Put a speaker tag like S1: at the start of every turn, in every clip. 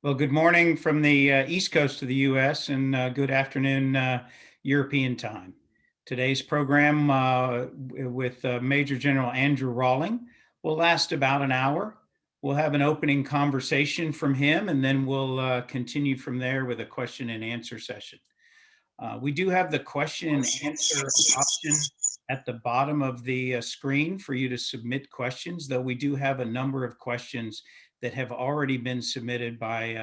S1: Well, good morning from the East Coast of the US and good afternoon European time. Today's program with Major General Andrew Rawling will last about an hour. We'll have an opening conversation from him, and then we'll continue from there with a question and answer session. We do have the question and answer option at the bottom of the screen for you to submit questions, though we do have a number of questions that have already been submitted by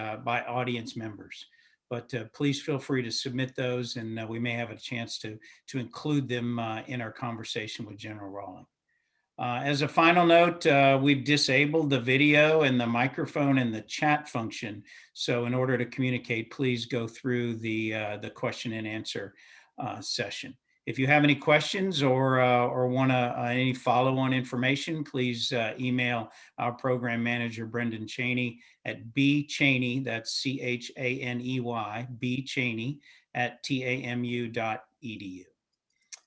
S1: audience members. But please feel free to submit those, and we may have a chance to include them in our conversation with General Rawling. As a final note, we've disabled the video and the microphone and the chat function. So in order to communicate, please go through the question and answer session. If you have any questions or want any follow-on information, please email our program manager, Brendan Cheney, at bchaney, that's C-H-A-N-E-Y, bchaney @tamu.edu.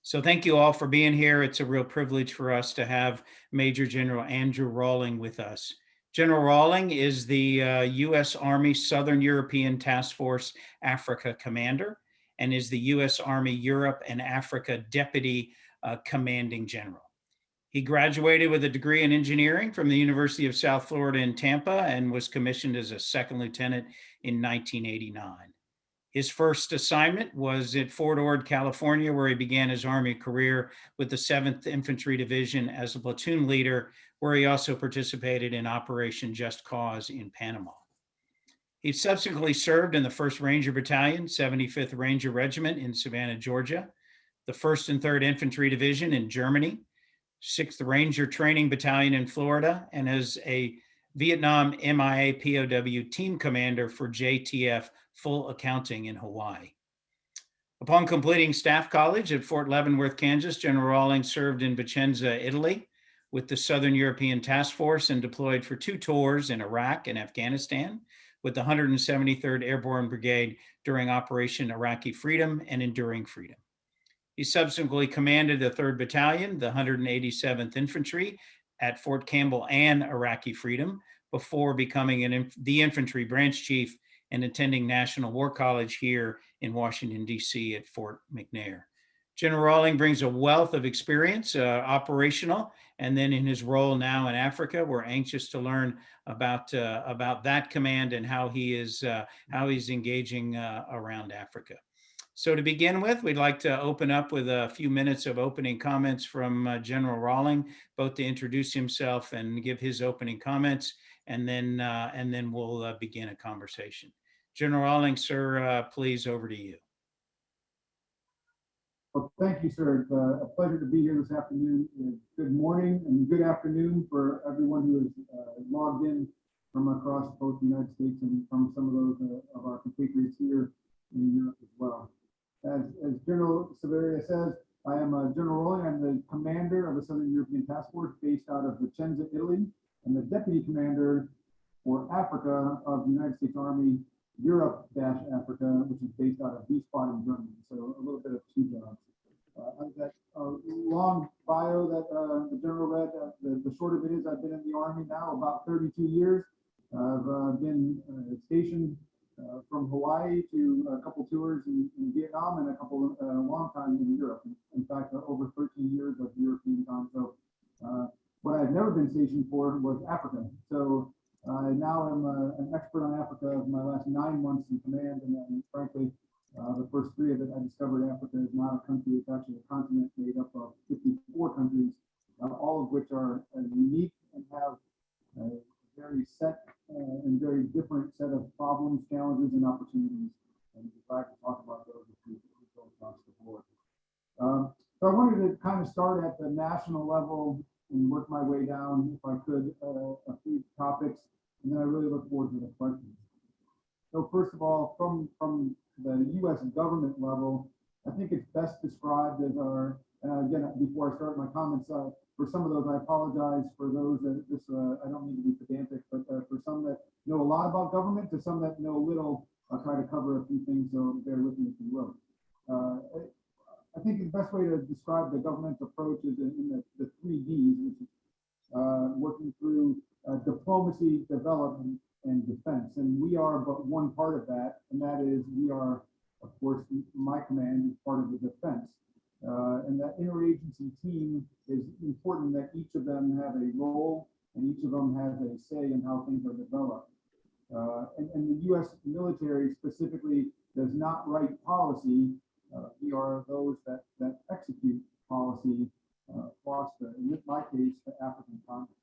S1: So thank you all for being here. It's a real privilege for us to have Major General Andrew Rawling with us. General Rawling is the U.S. Army Southern European Task Force Africa Commander and is the U.S. Army Europe and Africa Deputy Commanding General. He graduated with a degree in engineering from the University of South Florida in Tampa and was commissioned as a second lieutenant in 1989. His first assignment was at Fort Ord, California, where he began his Army career with the 7th Infantry Division as a platoon leader, where he also participated in Operation Just Cause in Panama. He subsequently served in the 1st Ranger Battalion, 75th Ranger Regiment in Savannah, Georgia, the 1st and 3rd Infantry Division in Germany, 6th Ranger Training Battalion in Florida, and as a Vietnam MIA POW team commander for JTF Full Accounting in Hawaii. Upon completing staff college at Fort Leavenworth, Kansas, General Rawling served in Vicenza, Italy with the Southern European Task Force and deployed for 2 tours in Iraq and Afghanistan with the 173rd Airborne Brigade during Operation Iraqi Freedom and Enduring Freedom. He subsequently commanded the 3rd Battalion, the 187th Infantry at Fort Campbell and Iraqi Freedom before becoming the infantry branch chief and attending National War College here in Washington, D.C. at Fort McNair. General Rawling brings a wealth of experience, operational, and then in his role now in Africa, we're anxious to learn about that command and how he's engaging around Africa. So to begin with, we'd like to open up with a few minutes of opening comments from General Rawling, both to introduce himself and give his opening comments, and then we'll begin a conversation. General Rawling, sir, please, over to you.
S2: Well, thank you, sir. It's a pleasure to be here this afternoon. Good morning and good afternoon for everyone who is logged in from across both the United States and from some of those of our compatriots here in Europe as well. As General Silveria says, I am General Rohling. I'm the commander of the Southern European Task Force based out of Vicenza, Italy, and the deputy commander for Africa of the United States Army Europe-Africa, which is based out of Wiesbaden, Germany. So a little bit of 2 jobs. That long bio that the general read, the short of it is I've been in the Army now about 32 years. I've been stationed from Hawaii to a couple tours in Vietnam and a couple long time in Europe. In fact, over 13 years of European time. So what I've never been stationed for was Africa. So I now am an expert on Africa of my last 9 months in command, and frankly, the first 3 of it, I discovered Africa is not a country, it's actually a continent made up of 54 countries, all of which are unique and have a very set and very different set of problems, challenges, and opportunities. And we're glad to talk about those as we go across the board. So I wanted to kind of start at the national level and work my way down, if I could, a few topics, and then I really look forward to the questions. So first of all, from the U.S. government level, I think it's best described as our, again, before I start my comments, for some of those, I apologize for those that I don't mean to be pedantic, but for some that know a lot about government, to some that know little, I'll try to cover a few things, so bear with me if you will. I think the best way to describe the government's approach is in the 3 Ds, which is working through diplomacy, development, and defense. And we are but one part of that, and that is we are, of course, my command is part of the defense. And that interagency team is important that each of them have a role and each of them has a say in how things are developed. And the U.S. military specifically does not write policy. We are those that execute policy across the, in my case, the African continent.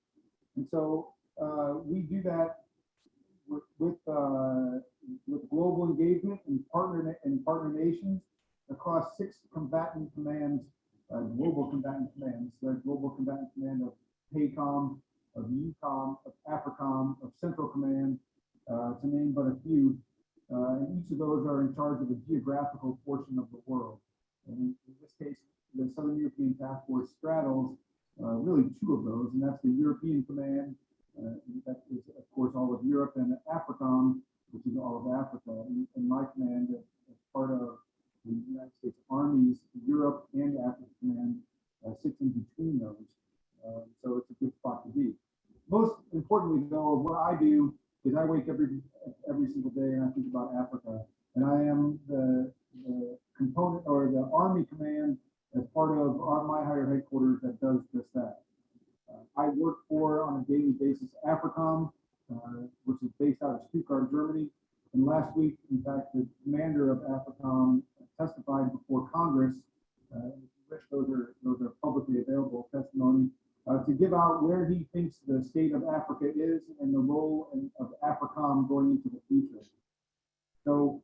S2: And so we do that with global engagement and partner nations across 6 combatant commands, global combatant commands, the global combatant command of PACOM, of EUCOM, of Africom, of Central Command, to name but a few. And each of those are in charge of a geographical portion of the world. And in this case, the Southern European Task Force straddles really 2 of those, and that's the European Command, that is, of course, all of Europe, and Africom, which is all of Africa. And my command, as part of the United States Army's Europe and Africa Command, sits in between those. So it's a good spot to be. Most importantly, though, what I do is I wake every single day and I think about Africa, and I am the component or the Army Command as part of my higher headquarters that does just that. I work for, on a daily basis, Africom, which is based out of Stuttgart, Germany. And last week, in fact, the commander of Africom testified before Congress. Those are publicly available testimony to give out where he thinks the state of Africa is and the role of Africom going into the future. So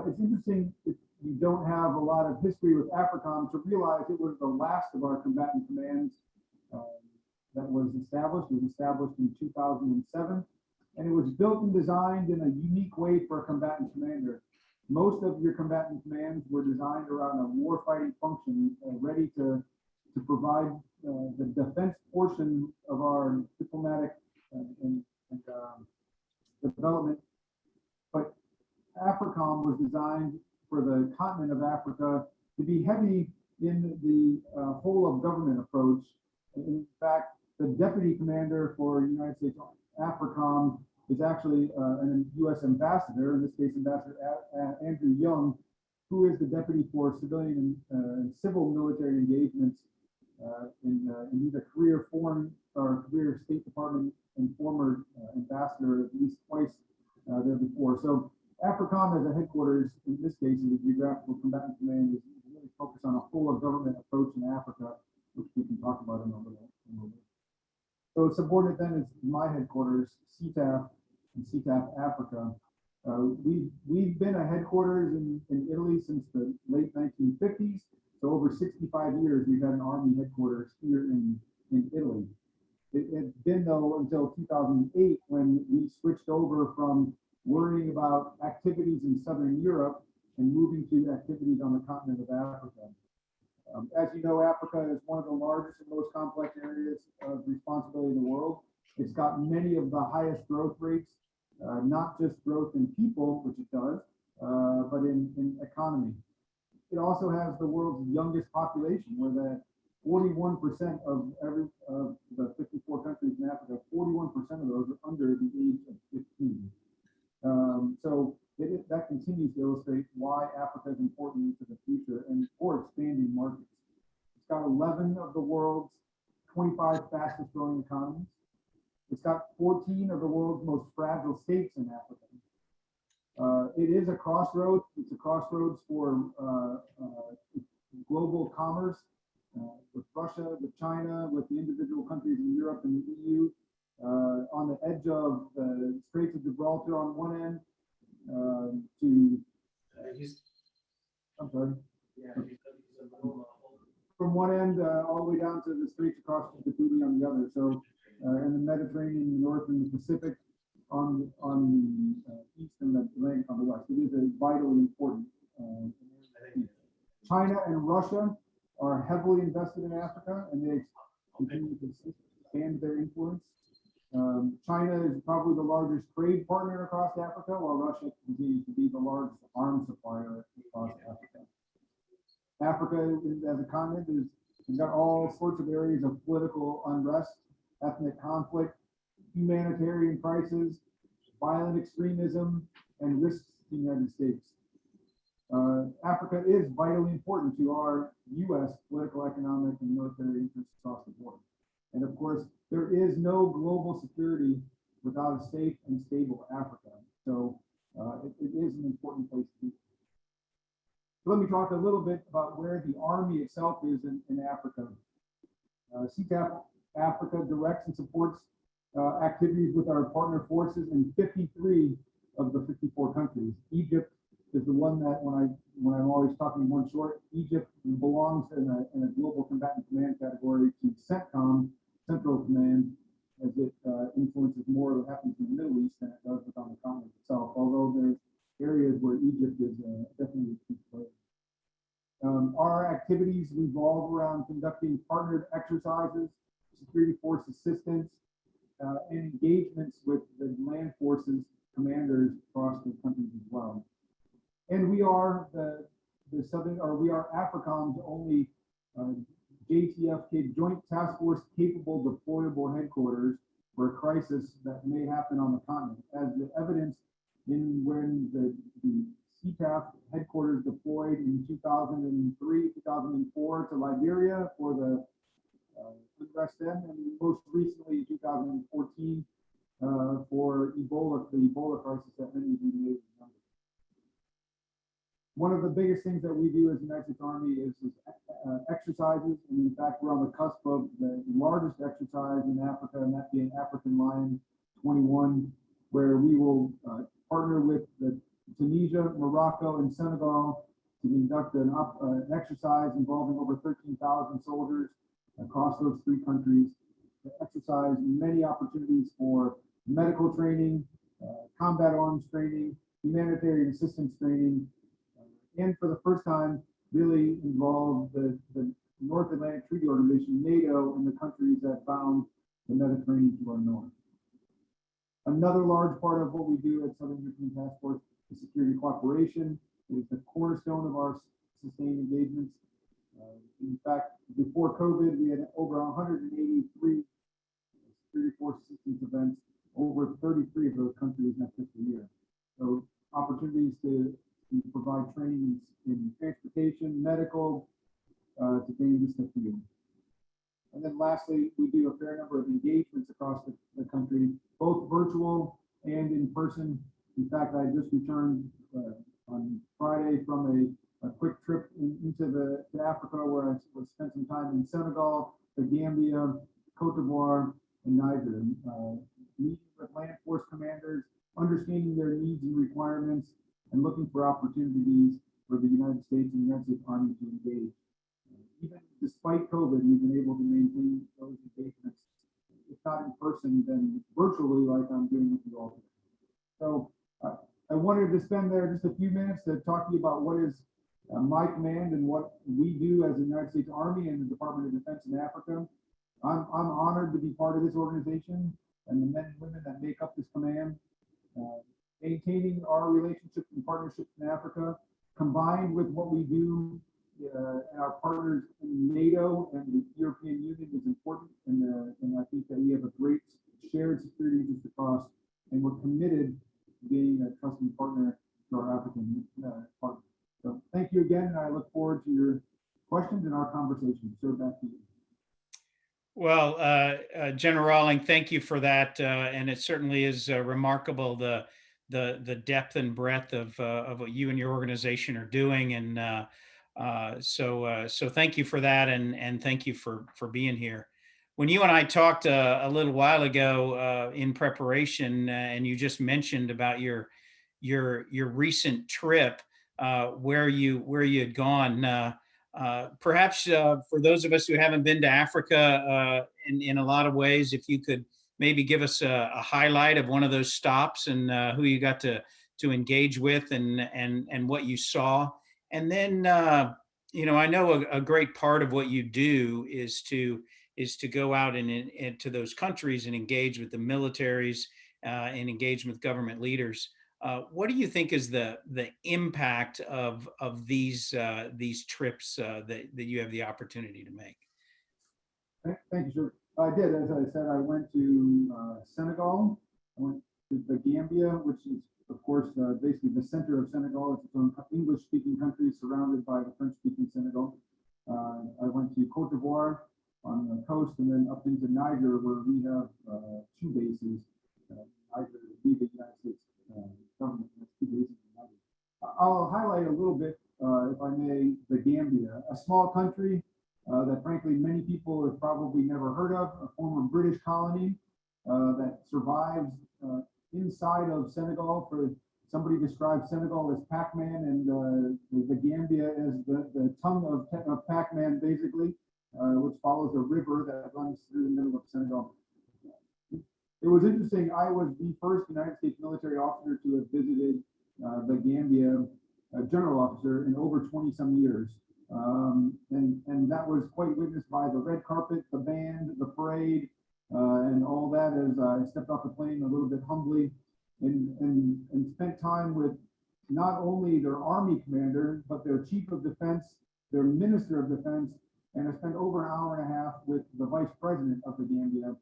S2: it's interesting if you don't have a lot of history with Africom to realize it was the last of our combatant commands that was established. It was established in 2007, and it was built and designed in a unique way for a combatant commander. Most of your combatant commands were designed around a warfighting function, ready to provide the defense portion of our diplomatic and development. But Africom was designed for the continent of Africa to be heavy in the whole of government approach. In fact, the deputy commander for United States Africom is actually a U.S. ambassador, in this case, Ambassador Andrew Young, who is the deputy for civilian and civil military engagements in either career foreign or career State Department and former ambassador at least twice there before. So Africom as a headquarters, in this case, is a geographical combatant command, is really focused on a whole of government approach in Africa, which we can talk about in a little bit. So subordinate then is my headquarters, SETAF and SETAF Africa. We've been a headquarters in Italy since the late 1950s. So over 65 years, we've had an Army headquarters here in Italy. It's been, though, until 2008 when we switched over from worrying about activities in Southern Europe and moving to activities on the continent of Africa. As you know, Africa is one of the largest and most complex areas of responsibility in the world. It's got many of the highest growth rates, not just growth in people, which it does, but in economy. It also has the world's youngest population, where the 41% of the 54 countries in Africa, 41% of those are under the age of 15. So that continues to illustrate why Africa is important to the future and for expanding markets. It's got 11 of the world's 25 fastest growing economies. It's got 14 of the world's most fragile states in Africa. It is a crossroads. It's a crossroads for global commerce with Russia, with China, with the individual countries in Europe and the EU, on the edge of the Straits of Gibraltar on one end, from one end all the way down to the straits across to Djibouti on the other. So, and the Mediterranean, the North, and the Pacific on the east, and the Atlantic on the west. It is a vitally important. China and Russia are heavily invested in Africa, and they continue to expand their influence. China is probably the largest trade partner across Africa, while Russia continues to be the largest arms supplier across Africa. Africa, as a continent, has got all sorts of areas of political unrest, ethnic conflict, humanitarian crisis, violent extremism, and risks to the United States. Africa is vitally important to our U.S. political, economic, and military interests across the board. And of course, there is no global security without a safe and stable Africa. So it is an important place to be. So let me talk a little bit about where the Army itself is in Africa. SETAF Africa directs and supports activities with our partner forces in 53 of the 54 countries. Egypt is the one that when I'm always talking one short, Egypt belongs in a global combatant command category to CENTCOM, Central Command, as it influences more of what happens in the Middle East than it does on the continent itself, although there's areas where Egypt is definitely a key player. Our activities revolve around conducting partnered exercises, security force assistance, and engagements with the land forces commanders across the countries as well. And we are we are Africom's only JTF Joint Task Force capable deployable headquarters for a crisis that may happen on the continent, as the evidence in when the SETAF headquarters deployed in 2003, 2004 to Liberia for the unrest then, and most recently in 2014 for Ebola, the Ebola crisis that many of you may remember. One of the biggest things that we do as the United States Army is exercises, and in fact, we're on the cusp of the largest exercise in Africa, and that being African Lion 21, where we will partner with Tunisia, Morocco, and Senegal to conduct an exercise involving over 13,000 soldiers across those three countries. To exercise many opportunities for medical training, combat arms training, humanitarian assistance training, and for the first time, really involve the North Atlantic Treaty Organization, NATO, and the countries that bound the Mediterranean to our north. Another large part of what we do at Southern European Task Force is security cooperation. It is the cornerstone of our sustained engagements. In fact, before COVID, we had over 183 security force assistance events, over 33 of those countries in that fiscal year. So opportunities to provide training in transportation, medical, to gain just a few. And then lastly, we do a fair number of engagements across the country, both virtual and in person. In fact, I just returned on Friday from a quick trip into Africa, where I spent some time in Senegal, the Gambia, Cote d'Ivoire, and Niger, meeting with land force commanders, understanding their needs and requirements, and looking for opportunities for the United States and the United States Army to engage. Even despite COVID, we've been able to maintain those engagements, if not in person, then virtually, like I'm doing with you all today. So I wanted to spend there just a few minutes to talk to you about what is my command and what we do as the United States Army and the Department of Defense in Africa. I'm honored to be part of this organization and the men and women that make up this command. Maintaining our relationships and partnerships in Africa, combined with what we do and our partners in NATO and the European Union, is important. And I think that we have a great shared security interest across, and we're committed to being a trusted partner to our African partners. So thank you again, and I look forward to your questions and our conversation. So back to you.
S1: Well, General Rawling, thank you for that, and it certainly is remarkable the depth and breadth of what you and your organization are doing, and so thank you for that, and thank you for being here. When you and I talked a little while ago in preparation, and you just mentioned about your recent trip where you had gone. Perhaps for those of us who haven't been to Africa in a lot of ways, if you could maybe give us a highlight of one of those stops and who you got to engage with and what you saw. And then, I know a great part of what you do is to go out into those countries and engage with the militaries and engage with government leaders. What do you think is the impact of these trips that you have the opportunity to make?
S2: Thank you, sir. I did, as I said, I went to Senegal. I went the Gambia, which is, of course, basically the center of Senegal. It's its own English-speaking country surrounded by the French-speaking Senegal. I went to Cote d'Ivoire on the coast, and then up into Niger, where we have two bases. Niger, the United States government has two bases in Niger. I'll highlight a little bit, if I may, the Gambia, a small country that frankly many people have probably never heard of, a former British colony that survives inside of Senegal. For somebody described Senegal as Pac-Man, and the Gambia as the tongue of Pac-Man, basically, which follows a river that runs through the middle of Senegal. It was interesting. I was the first United States military officer to have visited the Gambia, general officer, in over 20 some years. And that was quite witnessed by the red carpet, the band, the parade, and all that, as I stepped off the plane a little bit humbly and spent time with not only their army commander, but their chief of defense, their minister of defense, and I spent over an hour and a half with the vice president of the Gambia.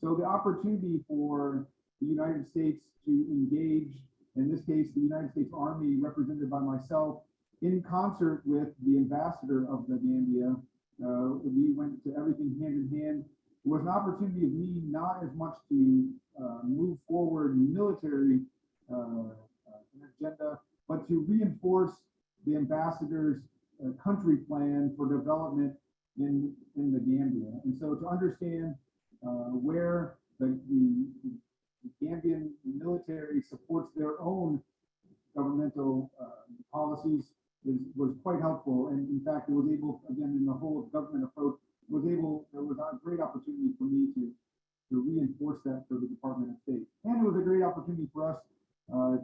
S2: So the opportunity for the United States to engage, in this case, the United States Army, represented by myself, in concert with the ambassador of the Gambia, we went to everything hand in hand. It was an opportunity of me not as much to move forward military agenda, but to reinforce the ambassador's country plan for development in the Gambia. And so to understand where the Gambian military supports their own governmental policies was quite helpful. And in fact, it was able, again, in the whole government approach, there was a great opportunity for me to reinforce that for the Department of State. And it was a great opportunity for us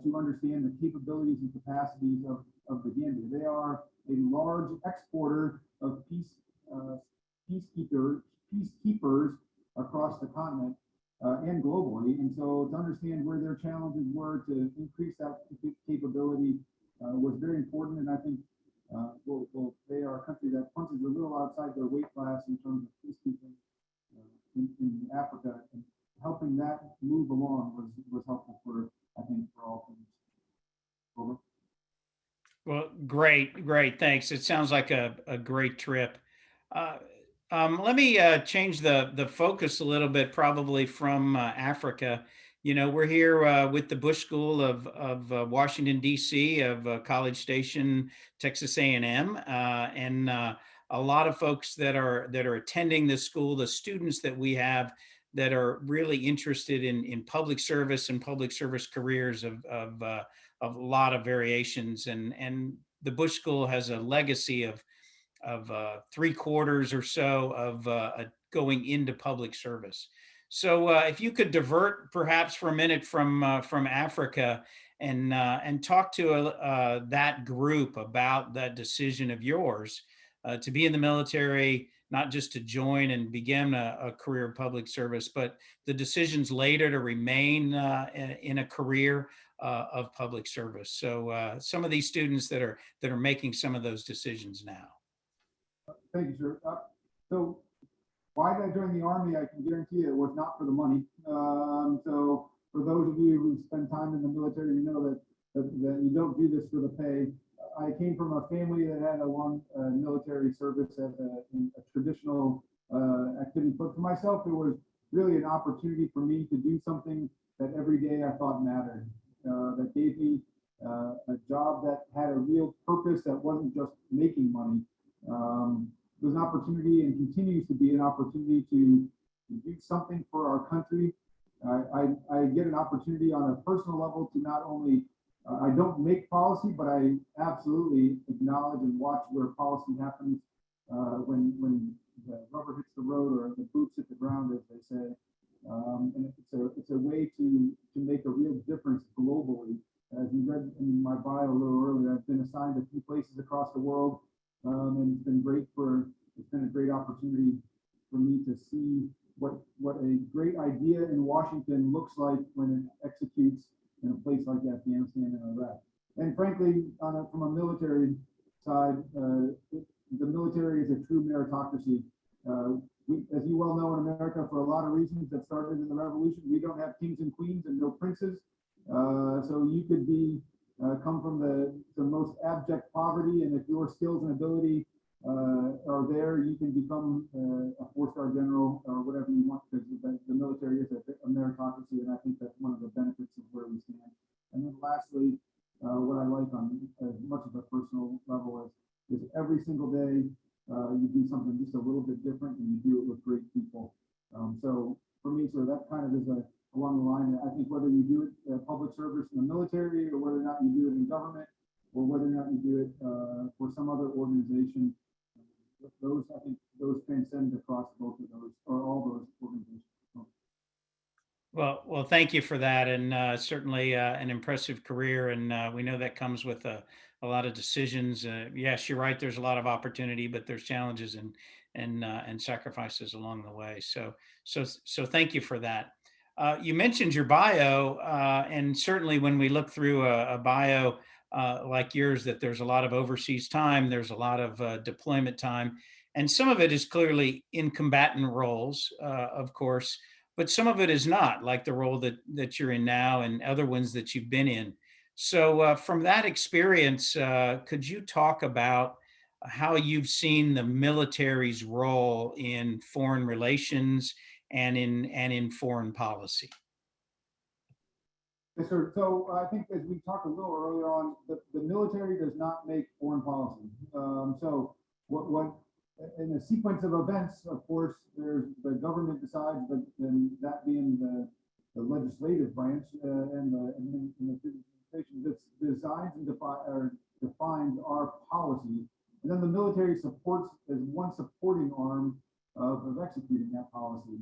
S2: to understand the capabilities and capacities of the Gambia. They are a large exporter of peacekeepers across the continent and globally. And so to understand where their challenges were to increase that capability was very important. And I think they are a country that punches a little outside their weight class in terms of peacekeeping in Africa, and helping that move along was helpful for, I think, for all things. Over.
S1: Well, great. Thanks. It sounds like a great trip. Let me change the focus a little bit, probably from Africa. You know, we're here with the Bush School of Washington, D.C., of College Station, Texas A&M, and a lot of folks that are attending this school, the students that we have that are really interested in public service and public service careers of a lot of variations. And the Bush School has a legacy of 3/4 or so of going into public service. So if you could divert perhaps for a minute from Africa and talk to that group about that decision of yours to be in the military, not just to join and begin a career of public service, but the decisions later to remain in a career of public service. So some of these students that are making some of those decisions now.
S2: Thank you, sir. So why did I join the Army? I can guarantee you it was not for the money. So for those of you who spend time in the military, you know that you don't do this for the pay. I came from a family that had a long military service as a traditional activity. But for myself, it was really an opportunity for me to do something that every day I thought mattered, that gave me a job that had a real purpose, that wasn't just making money. It was an opportunity, and continues to be an opportunity, to do something for our country. I get an opportunity on a personal level to not only, I don't make policy, but I absolutely acknowledge and watch where policy happens when the rubber hits the road, or the boots hit the ground, as they say. And it's a way to make a real difference globally. As you read in my bio a little earlier, I've been assigned a few places across the world. And it's been a great opportunity for me to see what a great idea in Washington looks like when it executes in a place like Afghanistan and Iraq. And frankly, from a military side, the military is a true meritocracy. as you well know, in America, for a lot of reasons that started in the revolution, we don't have kings and queens and no princes. So you could come from the most abject poverty, and if your skills and ability are there, you can become a four-star general or whatever you want, because the military is a meritocracy, and I think that's one of the benefits of where we stand. And then lastly, what I like on as much of a personal level is every single day you do something just a little bit different, and you do it with great people. So for me, so that kind of is along the line. I think whether you do it public service in the military, or whether or not you do it in government, or whether or not you do it for some other organization, I think those transcend across both of those or all those organizations.
S1: Well, thank you for that, and certainly an impressive career. And we know that comes with a lot of decisions. Yes, you're right. There's a lot of opportunity, but there's challenges and sacrifices along the way. So thank you for that. You mentioned your bio, and certainly when we look through a bio like yours, that there's a lot of overseas time. There's a lot of deployment time, and some of it is clearly in combatant roles, of course. But some of it is not, like the role that you're in now and other ones that you've been in. So from that experience, could you talk about how you've seen the military's role in foreign relations and in foreign policy?
S2: Yes, sir. So I think as we talked a little earlier on, the military does not make foreign policy. So what in a sequence of events, of course, there's the government decides, but then that being the legislative branch and the administration that designs and defines our policy, and then the military supports as one supporting arm of executing that policy.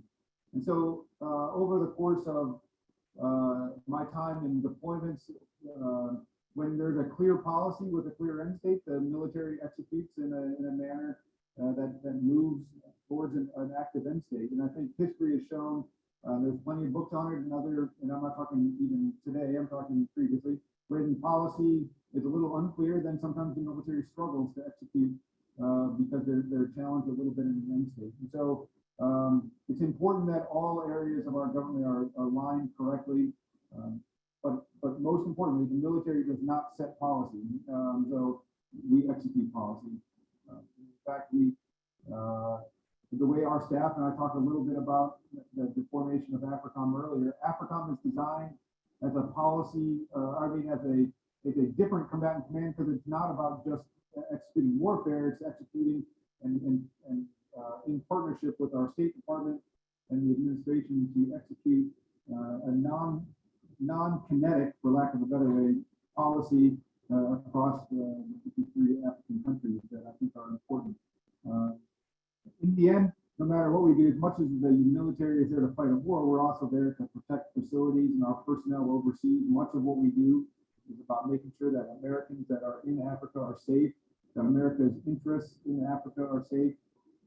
S2: And so over the course of my time in deployments, when there's a clear policy with a clear end state, the military executes in a manner that moves towards an active end state. And I think history has shown, there's plenty of books on it, and I'm not talking even today, I'm talking previously, when policy is a little unclear, then sometimes the military struggles to execute because they're challenged a little bit in the end state. And so it's important that all areas of our government are aligned correctly. But most importantly, the military does not set policy. So we execute policy. In fact, the way our staff, and I talked a little bit about the formation of Africom earlier, Africom is designed as a policy, as a different combatant command, because it's not about just executing warfare, it's executing and in partnership with our State Department and the administration to execute a non-kinetic, for lack of a better way, policy across the 53 African countries that I think are important. In the end, no matter what we do, as much as the military is there to fight a war, we're also there to protect facilities and our personnel overseas. Much of what we do is about making sure that Americans that are in Africa are safe, that America's interests in Africa are safe,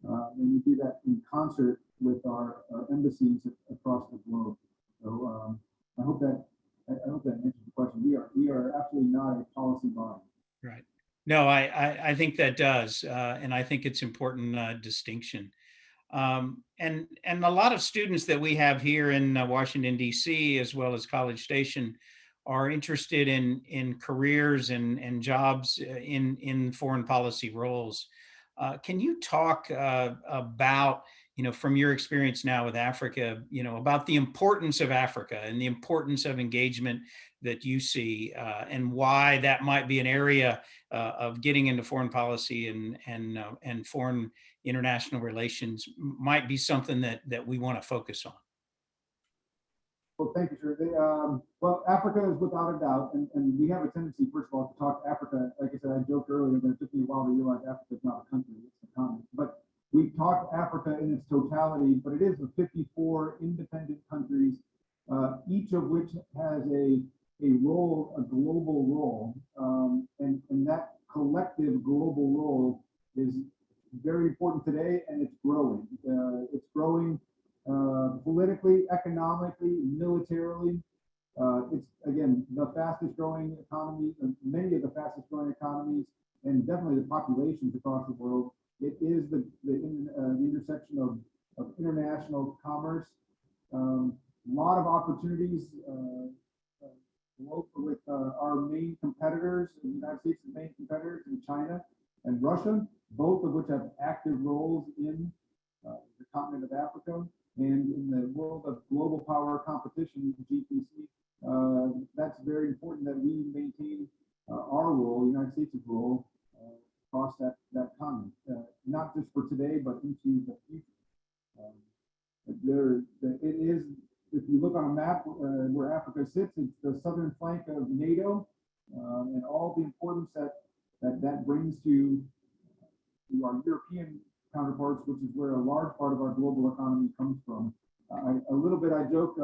S2: and we do that in concert with our embassies across the globe. So I hope that answers the question. We are absolutely not a policy body.
S1: Right. No, I think that does, and I think it's important distinction. And a lot of students that we have here in Washington, D.C., as well as College Station, are interested in careers and jobs in foreign policy roles. Can you talk about, from your experience now with Africa, about the importance of Africa and the importance of engagement that you see, and why that might be an area of getting into foreign policy and foreign international relations might be something that we want to focus on?
S2: Well, thank you, sir. Well, Africa is without a doubt, and we have a tendency, first of all, to talk Africa. Like I said, I joked earlier, but it took me a while to realize Africa is not a country, it's a continent. But we talk Africa in its totality, but it is the 54 independent countries, each of which has a role, a global role, and that collective global role is very important today, and it's growing. It's growing politically, economically, militarily. It's, again, the fastest growing economy, many of the fastest growing economies, and definitely the populations across the world. It is the intersection of international commerce. A lot of opportunities with our main competitors, the United States' main competitors in China and Russia, both of which have active roles in the continent of Africa and in the world of global power competition, GPC. That's very important that we maintain our role, the United States' role, across that continent, not just for today, but into the future. It is, if you look on a map where Africa sits, it's the southern flank of NATO, and all the importance that brings to our European counterparts, which is where a large part of our global economy comes from. A little bit, I joke,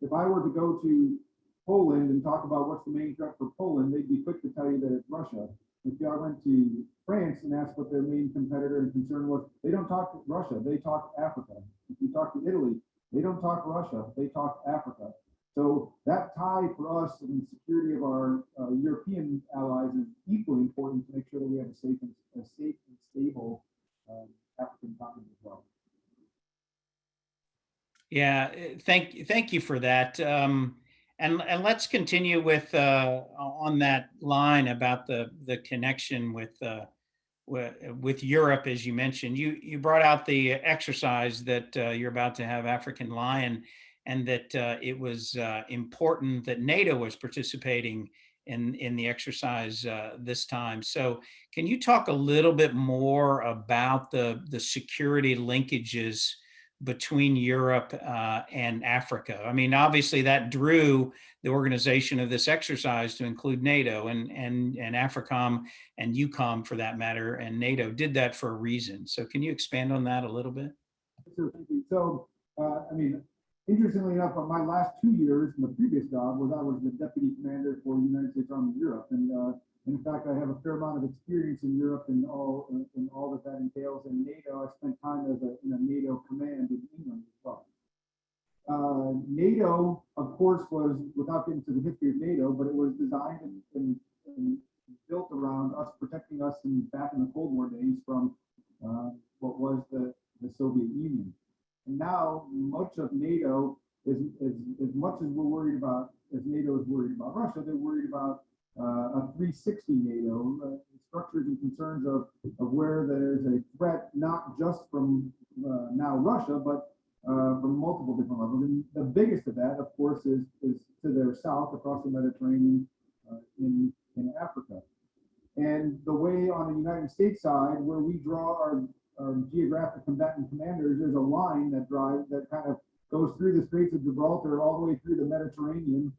S2: if I were to go to Poland and talk about what's the main threat for Poland, they'd be quick to tell you that it's Russia. If I went to France and asked what their main competitor and concern was, they don't talk Russia, they talk Africa. If you talk to Italy, they don't talk Russia, they talk Africa. So that tie for us and the security of our European allies is equally important to make sure that we have a safe and stable African continent as well.
S1: Yeah, thank you for that. And let's continue with on that line about the connection with Europe, as you mentioned. You brought out the exercise that you're about to have, African Lion, and that it was important that NATO was participating in the exercise this time. So can you talk a little bit more about the security linkages between Europe and Africa? I mean, obviously that drew the organization of this exercise to include NATO and Africom and EUCOM for that matter, and NATO did that for a reason. So can you expand on that a little bit?
S2: Sure, thank you. So, I mean, interestingly enough, my last 2 years in the previous job I was the deputy commander for the United States Army Europe, and in fact, I have a fair amount of experience in Europe and all that entails. In NATO, I spent time in a NATO command in England as well. NATO, of course, was, without getting to the history of NATO, but it was designed and built around us protecting us back in the Cold War days from what was the Soviet Union. And now much of NATO is as much as we're worried about, as NATO is worried about Russia, they're worried about a 360 NATO, structures and concerns of where there's a threat, not just from now Russia, but from multiple different levels. And the biggest of that, of course, is to their south across the Mediterranean in Africa. And the way on the United States side, where we draw our geographic combatant commanders, there's a line that kind of goes through the Straits of Gibraltar all the way through the Mediterranean.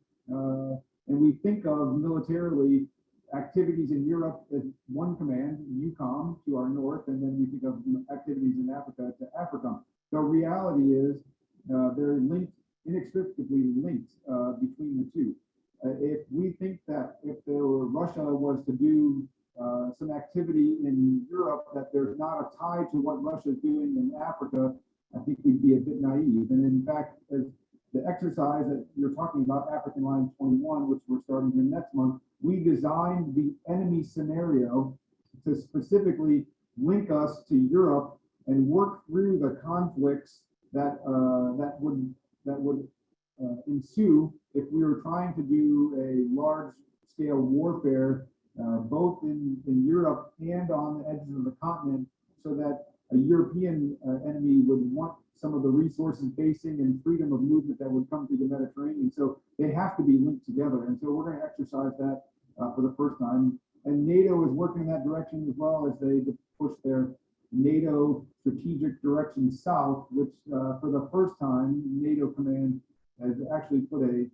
S2: And we think of militarily activities in Europe as one command, EUCOM, to our north, and then we think of activities in Africa to Africom. The reality is they're linked, inextricably linked between the two. If we think that if Russia was to do some activity in Europe, that there's not a tie to what Russia is doing in Africa, I think we'd be a bit naive. And in fact, as the exercise that you're talking about, African Line 21, which we're starting here next month, we designed the enemy scenario to specifically link us to Europe and work through the conflicts that would ensue if we were trying to do a large-scale warfare, both in Europe and on the edges of the continent, so that a European enemy would want some of the resources basing and freedom of movement that would come through the Mediterranean. So they have to be linked together. And so we're going to exercise that for the first time. And NATO is working in that direction as well, as they push their NATO strategic direction south, which for the first time, NATO Command has actually put a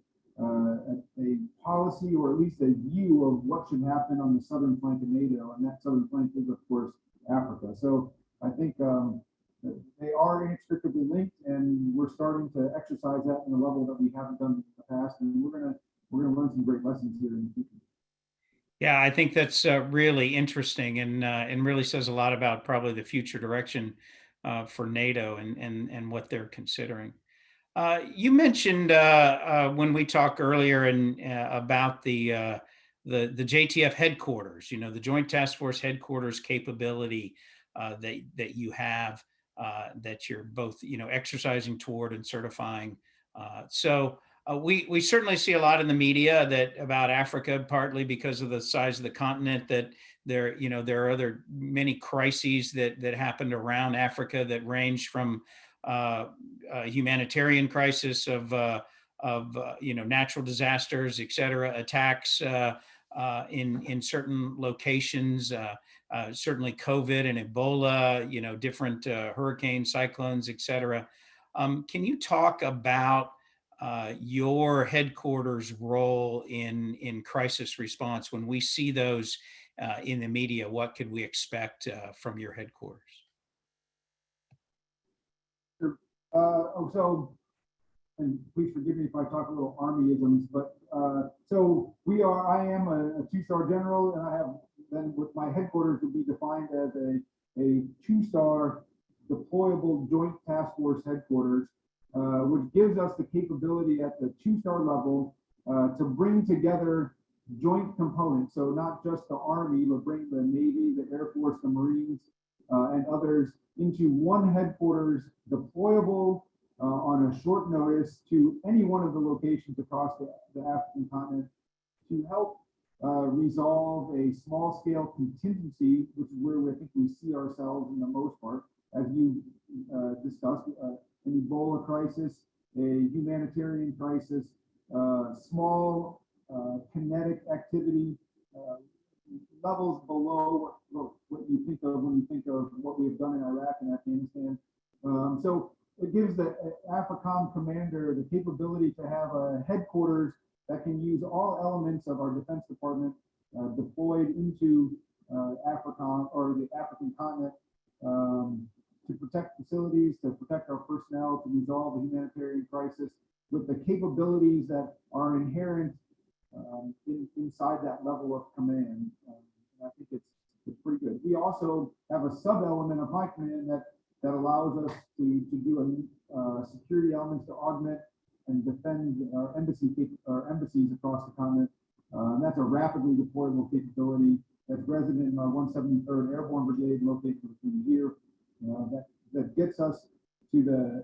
S2: policy, or at least a view of what should happen on the southern flank of NATO. And that southern flank is, of course, Africa. So I think they are inextricably linked, and we're starting to exercise that in a level that we haven't done in the past, and we're gonna learn some great lessons here in the future.
S1: Yeah, I think that's really interesting, and really says a lot about probably the future direction for NATO and what they're considering. You mentioned when we talked earlier about the JTF headquarters, the Joint Task Force headquarters capability that you have, that you're both, exercising toward and certifying. We certainly see a lot in the media that about Africa, partly because of the size of the continent, that there are many crises that happened around Africa that range from a humanitarian crisis of natural disasters, et cetera, attacks in certain locations, certainly COVID and Ebola, different hurricanes, cyclones, et cetera. Can you talk about your headquarters' role in crisis response? When we see those in the media, what could we expect from your headquarters?
S2: And please forgive me if I talk a little Army-isms, but I am a two-star general, and I have then with my headquarters would be defined as a two-star deployable joint task force headquarters, which gives us the capability at the two-star level to bring together joint components. So not just the Army, but bring the Navy, the Air Force, the Marines, and others into one headquarters, deployable on a short notice to any one of the locations across the African continent to help resolve a small-scale contingency, which is where I think we see ourselves in the most part, as you discussed, an Ebola crisis, a humanitarian crisis, small kinetic activity, levels below what you think of when you think of what we've done in Iraq and Afghanistan. So it gives the Africom commander the capability to have a headquarters that can use all elements of our Defense Department deployed into Africom or the African continent to protect facilities, to protect our personnel, to resolve the humanitarian crisis with the capabilities that are inherent inside that level of command. I think it's pretty good. We also have a sub-element of my command that allows us to do security elements to augment and defend our embassies across the continent. And that's a rapidly deployable capability that's resident in our 173rd Airborne Brigade located within here. That gets us to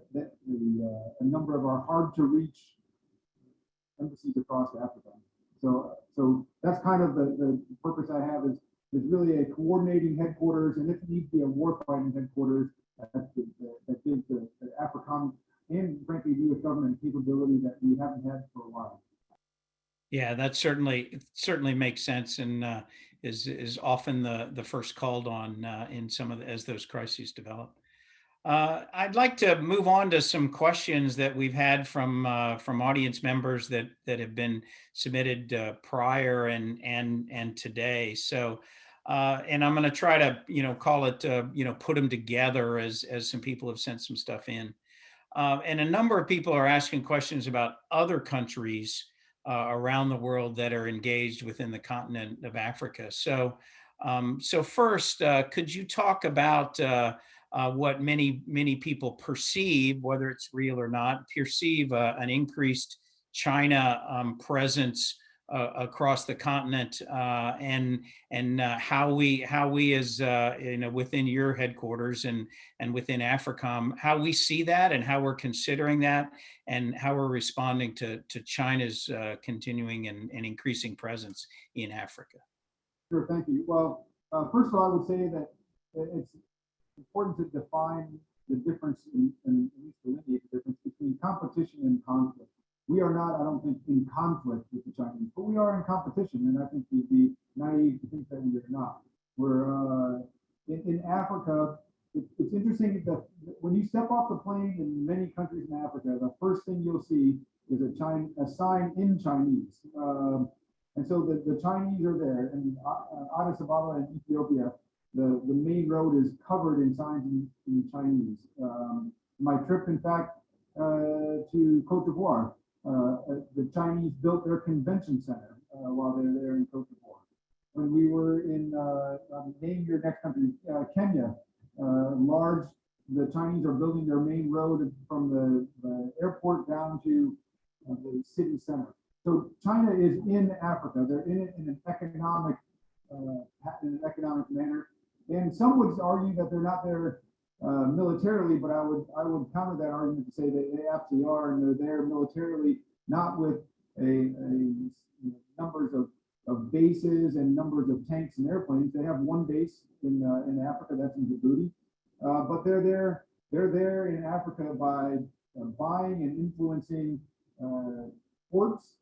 S2: a number of our hard-to-reach embassies across Africa. So that's kind of the purpose I have is really a coordinating headquarters, and if it needs to be a warfighting headquarters that gives the Africom and frankly the U.S. government capability that we haven't had for a while.
S1: Yeah, that certainly makes sense, and is often the first called on in as those crises develop. I'd like to move on to some questions that we've had from audience members that have been submitted prior and today. So, and I'm going to try to call it put them together as some people have sent some stuff in, and a number of people are asking questions about other countries around the world that are engaged within the continent of Africa. So, first, could you talk about what many people perceive, whether it's real or not, perceive an increased China presence across the continent, and how we as within your headquarters and within Africom, how we see that and how we're considering that and how we're responding to China's continuing and increasing presence in Africa.
S2: Sure, thank you. Well, first of all, I would say that it's important to define the difference and at least delineate the difference between competition and conflict. We are not, I don't think, in conflict with the Chinese, but we are in competition, and I think we'd be naive to think that we are not. We're in Africa. It's interesting that when you step off the plane in many countries in Africa, the first thing you'll see is a sign in Chinese, and so the Chinese are there. And Addis Ababa in Ethiopia, the main road is covered in signs in Chinese. My trip, in fact, to Cote d'Ivoire, the Chinese built their convention center while they're there in Cote d'Ivoire. When we were in, name your next country, Kenya, the Chinese are building their main road from the airport down to the city center. So China is in Africa. They're in it in an economic manner. And some would argue that they're not there militarily, but I would counter that argument to say that they absolutely are, and they're there militarily, not with a numbers of bases and numbers of tanks and airplanes. They have one base in Africa, that's in Djibouti, but they're there in Africa by buying and influencing ports.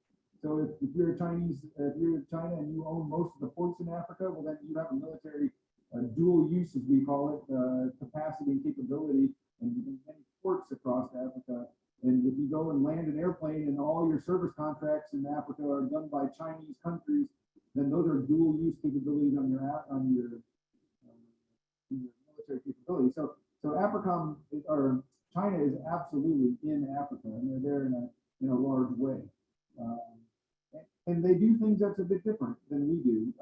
S2: So if you're Chinese, if you're China and you own most of the ports in Africa, well then you have a military dual use, as we call it, capacity and capability in many ports across Africa. And if you go and land an airplane and all your service contracts in Africa are done by Chinese countries, then those are dual use capabilities on your military capability. So Africom or China is absolutely in Africa, and they're there in a large way. And they do things that's a bit different than we do.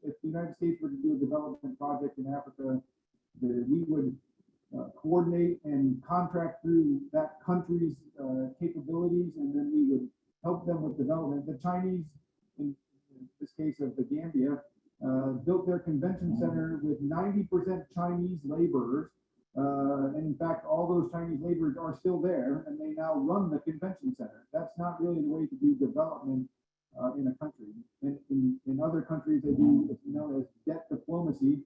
S2: If the United States were to do a development project in Africa, we would coordinate and contract through that country's capabilities, and then we would help them with development. The Chinese, in this case of the Gambia, built their convention center with 90% Chinese laborers. And in fact, all those Chinese laborers are still there, and they now run the convention center. That's not really the way to do development in a country. In other countries, they do what's known as debt diplomacy.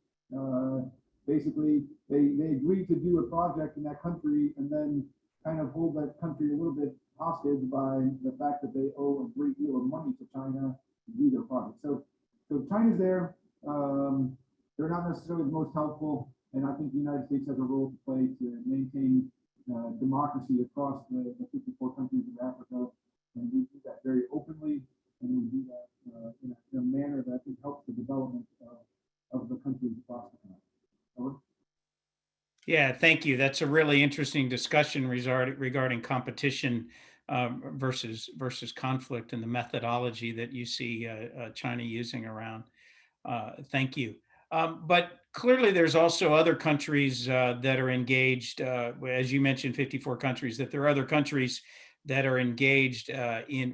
S2: Basically, they agree to do a project in that country and then kind of hold that country a little bit hostage by the fact that they owe a great deal of money to China to do their project. So China's there. They're not necessarily the most helpful, and I think the United States has a role to play to maintain democracy across the 54 countries of Africa, and we do that very openly, and we do that in a manner that I think helps the development of the countries across the continent. Over.
S1: Yeah, thank you. That's a really interesting discussion regarding competition versus conflict and the methodology that you see China using around. Thank you. But clearly, there's also other countries that are engaged. As you mentioned, 54 countries. That there are other countries that are engaged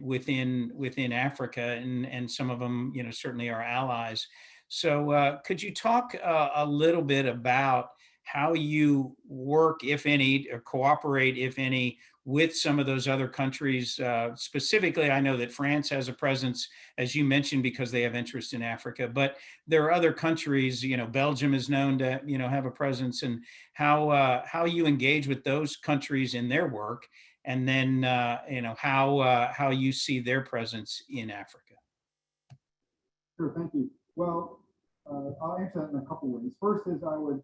S1: within Africa, and some of them, certainly are allies. So, could you talk a little bit about how you work, if any, or cooperate, if any, with some of those other countries? Specifically, I know that France has a presence, as you mentioned, because they have interest in Africa, but there are other countries, Belgium is known to, have a presence, and how you engage with those countries in their work, and then, how you see their presence in Africa.
S2: Sure, thank you. Well, I'll answer that in a couple ways. First is I would,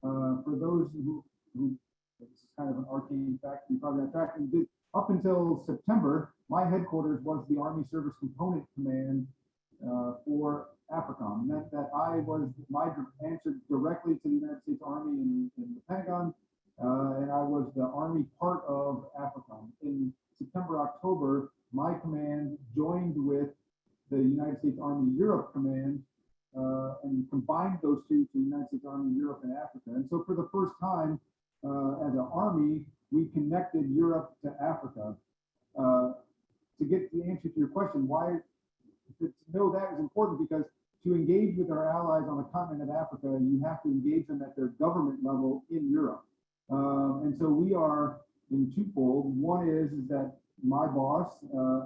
S2: for those who this is kind of an arcane fact, you probably not tracking, up until September, my headquarters was the Army Service Component Command for Africom. And that I was, my answer directly to the United States Army in the Pentagon, and I was the Army part of Africom. In September, October, my command joined with the United States Army Europe Command, and combined those two to the United States Army Europe and Africa. And so for the first time, as an Army, we connected Europe to Africa. To get the answer to your question, why to know that is important, because to engage with our allies on the continent of Africa, you have to engage them at their government level in Europe. And so we are in twofold. One is that my boss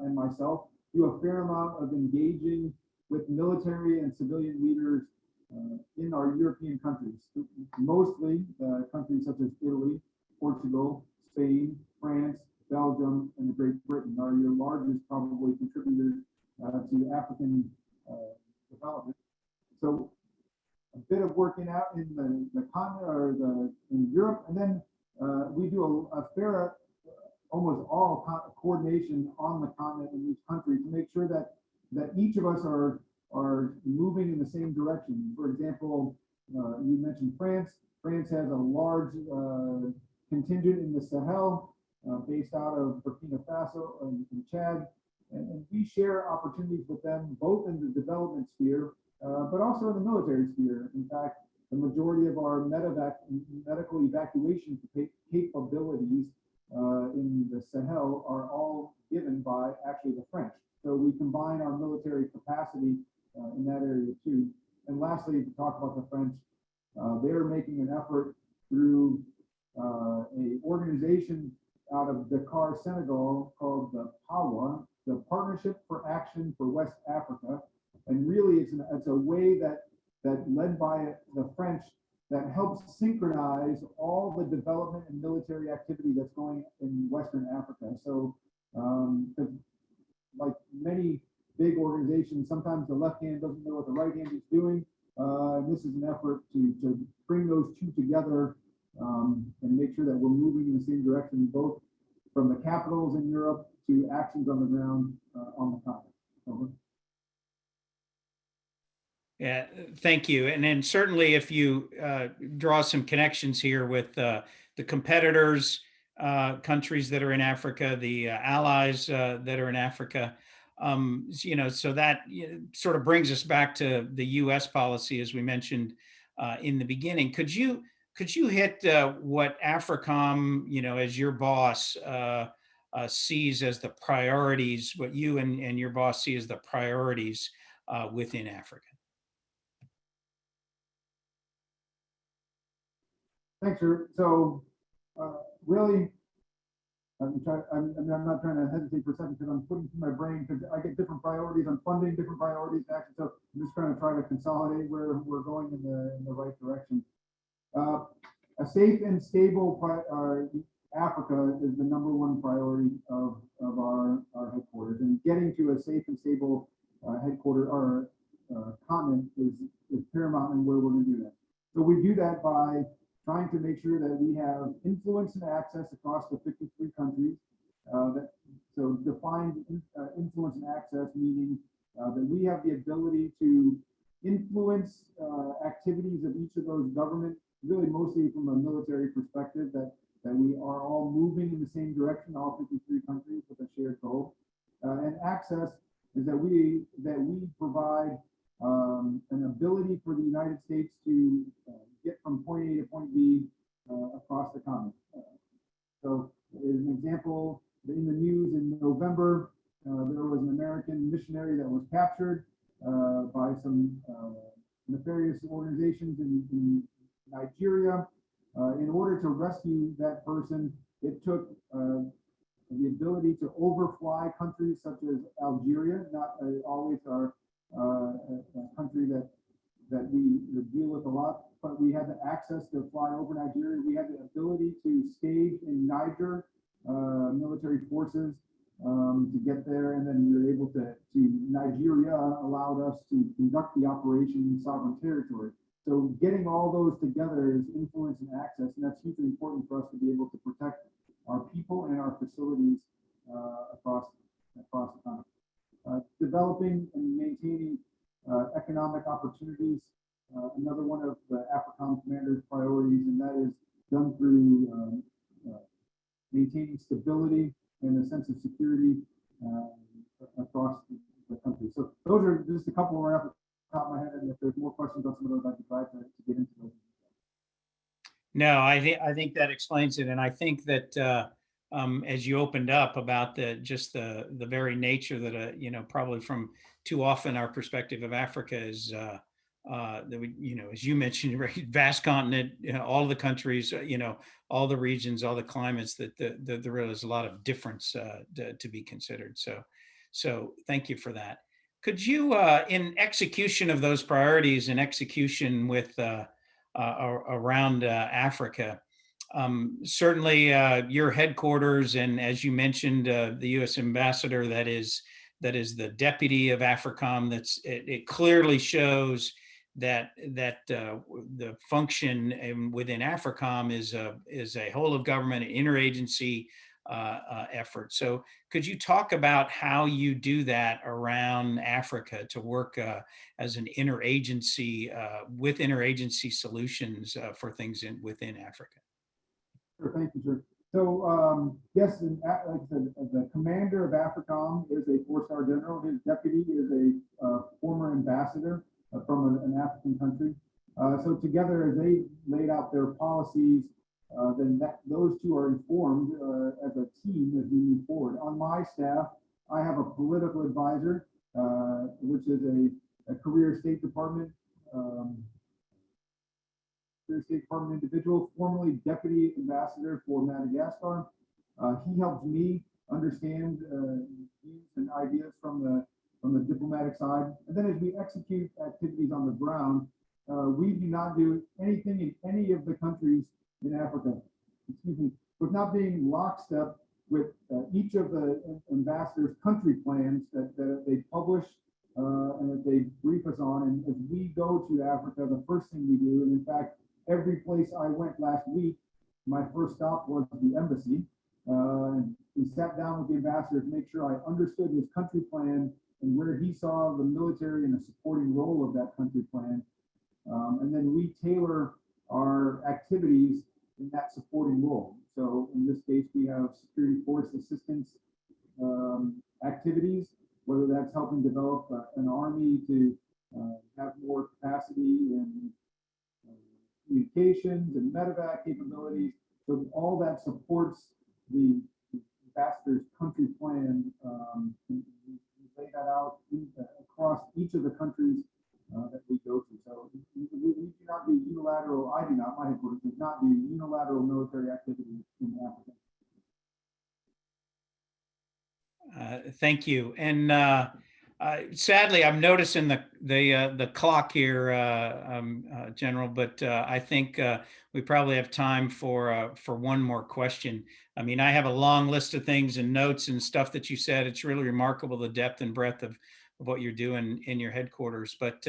S2: and myself do a fair amount of engaging with military and civilian leaders in our European countries, mostly countries such as Italy, Portugal, Spain, France, Belgium, and Great Britain are your largest probably contributors to African development. So a bit of working out in the continent or in Europe, and then we do a fair, almost all coordination on the continent in each country to make sure that each of us are moving in the same direction. For example, you mentioned France. France has a large contingent in the Sahel, based out of Burkina Faso and Chad, and we share opportunities with them both in the development sphere, but also in the military sphere. In fact, the majority of our medical evacuation capabilities in the Sahel are all given by actually the French. So we combine our military capacity in that area too. And lastly, to talk about the French, organization out of Dakar, Senegal, called the PAWA, the Partnership for Action for West Africa. And really, it's a way that led by the French that helps synchronize all the development and military activity that's going in Western Africa. So, like many big organizations, sometimes the left hand doesn't know what the right hand is doing. This is an effort to bring those two together and make sure that we're moving in the same direction, both from the capitals in Europe to actions on the ground on the continent. Over.
S1: Yeah, thank you. And then certainly if you draw some connections here with the competitors, countries that are in Africa, the allies that are in Africa, so that sort of brings us back to the U.S. policy, as we mentioned in the beginning. Could you hit what Africom, as your boss sees as the priorities, what you and your boss see as the priorities within Africa?
S2: Thanks, sir. So really, I'm not trying to hesitate for a second because I'm putting through my brain because I get different priorities. I'm funding different priorities. Actually, so I'm just going to try to consolidate where we're going in the right direction. A safe and stable Africa is the #1 priority of our headquarters, and getting to a safe and stable headquarters or continent is paramount in where we're going to do that. So we do that by trying to make sure that we have influence and access across the 53 countries. So defined influence and access, meaning that we have the ability to influence activities of each of those governments, really mostly from a military perspective, that we are all moving in the same direction, all 53 countries with a shared goal. And access is that we provide an ability for the United States to get from point A to point B across the continent. So as an example, in the news in November, there was an American missionary that was captured by some nefarious organizations in Nigeria. In order to rescue that person, it took the ability to overfly countries such as Algeria, not always our a country that we deal with a lot, but we had the access to fly over Nigeria. We had the ability to stage in Niger military forces to get there, and then we were able to Nigeria allowed us to conduct the operation in sovereign territory. So getting all those together is influence and access, and that's hugely important for us to be able to protect our people and our facilities across the continent. Developing and maintaining economic opportunities, another one of the Africom commander's priorities, and that is done through maintaining stability and a sense of security across the country. So those are just a couple more off the top of my head, and if there's more questions on some of those, I could try to get into those.
S1: No, I think that explains it, and I think that as you opened up about the very nature that probably from too often our perspective of Africa is that we, as you mentioned, right, vast continent, all the countries, all the regions, all the climates, that there is a lot of difference to be considered. So thank you for that. Could you, in execution of those priorities and execution with around Africa, certainly your headquarters, and as you mentioned, the U.S. ambassador that is the deputy of Africom, it clearly shows that the function within Africom is a whole of government, interagency effort. So could you talk about how you do that around Africa to work as an interagency with interagency solutions for things within Africa?
S2: Sure, thank you, sir. So yes, like I said, the commander of Africom is a 4-star general. His deputy is a former ambassador from an African country. So together, as they laid out their policies, then those two are informed as a team as we move forward. On my staff, I have a political advisor, which is a career State Department Secretary of State Department individual, formerly Deputy Ambassador for Madagascar. He helps me understand views and ideas from the diplomatic side. And then as we execute activities on the ground, we do not do anything in any of the countries in Africa, excuse me, with not being lockstep with each of the ambassadors' country plans that they publish and that they brief us on. And as we go to Africa, the first thing we do, and in fact, every place I went last week, my first stop was the embassy. And we sat down with the ambassador to make sure I understood his country plan and where he saw the military and the supporting role of that country plan. And then we tailor our activities in that supporting role. So in this case, we have security force assistance activities, whether that's helping develop an army to have more capacity in communications and medevac capabilities. So all that supports the ambassador's country plan. We lay that out across each of the countries that we go to. So we do not do unilateral, I do not, my headquarters does not do unilateral military activity in Africa.
S1: Thank you. And sadly, I'm noticing the clock here, General, but I think we probably have time for one more question. I mean, I have a long list of things and notes and stuff that you said. It's really remarkable, the depth and breadth of what you're doing in your headquarters. But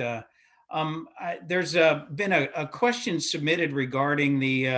S1: there's been a question submitted regarding the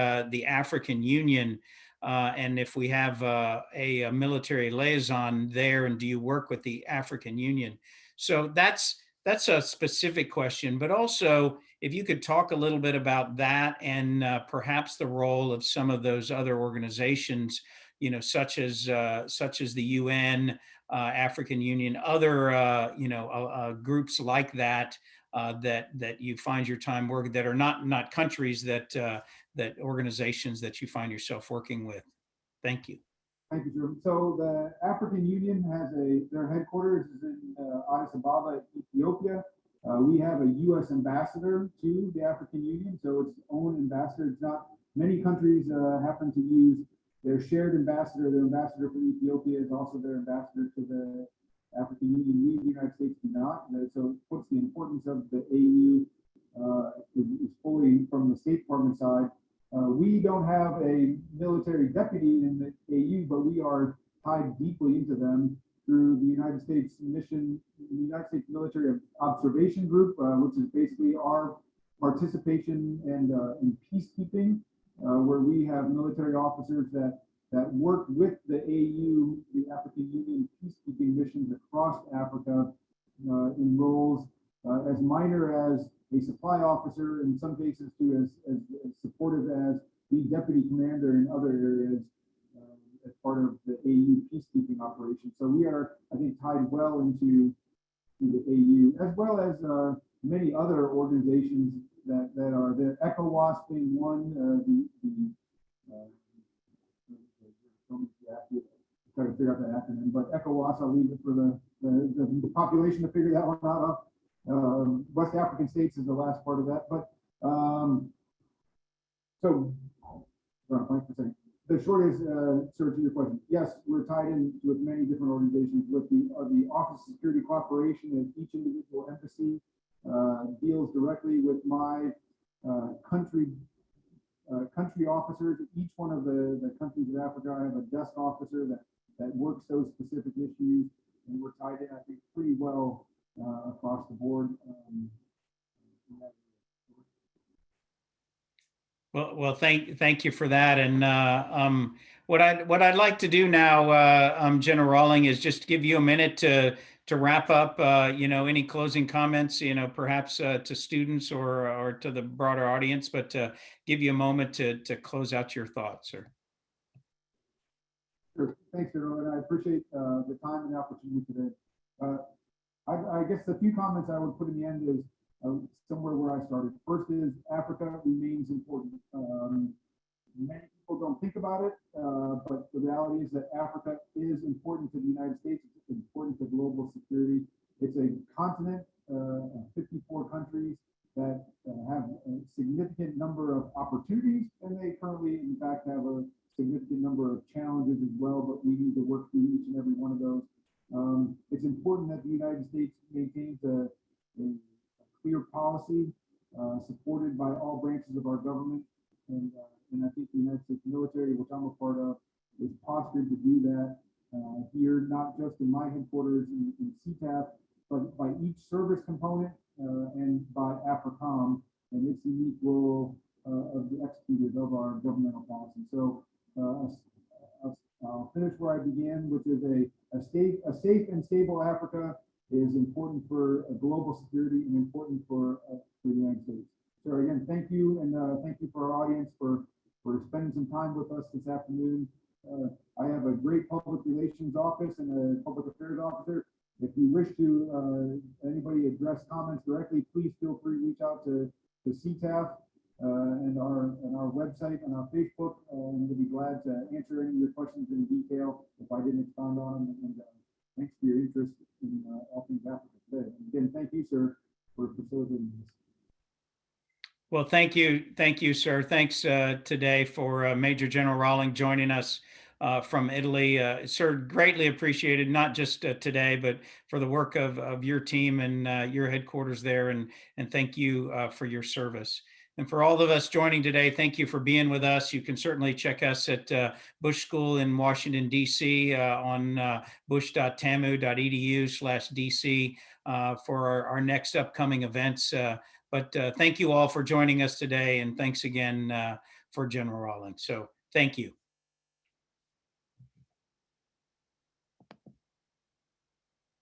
S1: African Union. And if we have a military liaison there, and do you work with the African Union? So that's a specific question, but also if you could talk a little bit about that and perhaps the role of some of those other organizations, you know, such as the UN, African Union, other groups like that that you find your time working, that are not countries, that organizations that you find yourself working with. Thank you.
S2: Thank you, sir. So the African Union has their headquarters is in Addis Ababa, Ethiopia. We have a U.S. ambassador to the African Union, so it's its own ambassador. It's not many countries happen to use their shared ambassador. The ambassador for Ethiopia is also their ambassador to the African Union. We, the United States, do not. So it puts the importance of the AU is fully from the State Department side. We don't have a military deputy in the AU, but we are tied deeply into them through the United States mission, the United States Military Observation Group, which is basically our participation in peacekeeping, where we have military officers that work with the AU, the African Union peacekeeping missions across Africa in roles as minor as a supply officer, in some cases too as supportive as the deputy commander in other areas as part of the AU peacekeeping operation. So we are, I think, tied well into the AU, as well as many other organizations that are there. ECOWAS being one, try to figure out that acronym, but ECOWAS, I'll leave it for the population to figure that one out. West African states is the last part of that, but so the short is, sir, to your question, yes, we're tied in with many different organizations. With the Office of Security Cooperation at each individual embassy deals directly with my country officers. Each one of the countries of Africa, I have a desk officer that works those specific issues, and we're tied in, I think, pretty well across the board.
S1: Well, thank you for that. And what I'd like to do now, General Rawling, is just give you a minute to wrap up. Any closing comments, perhaps to students or to the broader audience, but give you a moment to close out your thoughts, sir.
S2: Sure. Thanks, General, and I appreciate the time and the opportunity today. I guess the few comments I would put in the end is somewhere where I started. First is Africa remains important. Many people don't think about it, but the reality is that Africa is important to the United States. It's important to global security. It's a continent, 54 countries, that have a significant number of opportunities, and they currently, in fact, have a significant number of challenges as well, but we need to work through each and every one of those. It's important that the United States maintains a clear policy supported by all branches of our government, and I think the United States military, which I'm a part of, is postured to do that here, not just in my headquarters in SETAF, but by each service component and by Africom and its unique role of the executors of our governmental policy. So I'll finish where I began, which is a safe and stable Africa is important for global security and important for the United States. So again, thank you, and thank you for our audience for spending some time with us this afternoon. I have a great public relations office and a public affairs officer. If you wish to anybody address comments directly, please feel free to reach out to SETAF and our website and our Facebook, and we'll be glad to answer any of your questions in detail if I didn't expound on them. And thanks for your interest in all things Africa today. And again, thank you, sir, for facilitating this.
S1: Well, thank you, sir. Thanks today for Major General Rawling joining us from Italy. Sir, greatly appreciated, not just today, but for the work of your team and your headquarters there. And thank you for your service. And for all of us joining today, thank you for being with us. You can certainly check us at Bush School in Washington, D.C. On bush.tamu.edu/DC for our next upcoming events. But thank you all for joining us today. And thanks again for General Rawling. So thank you.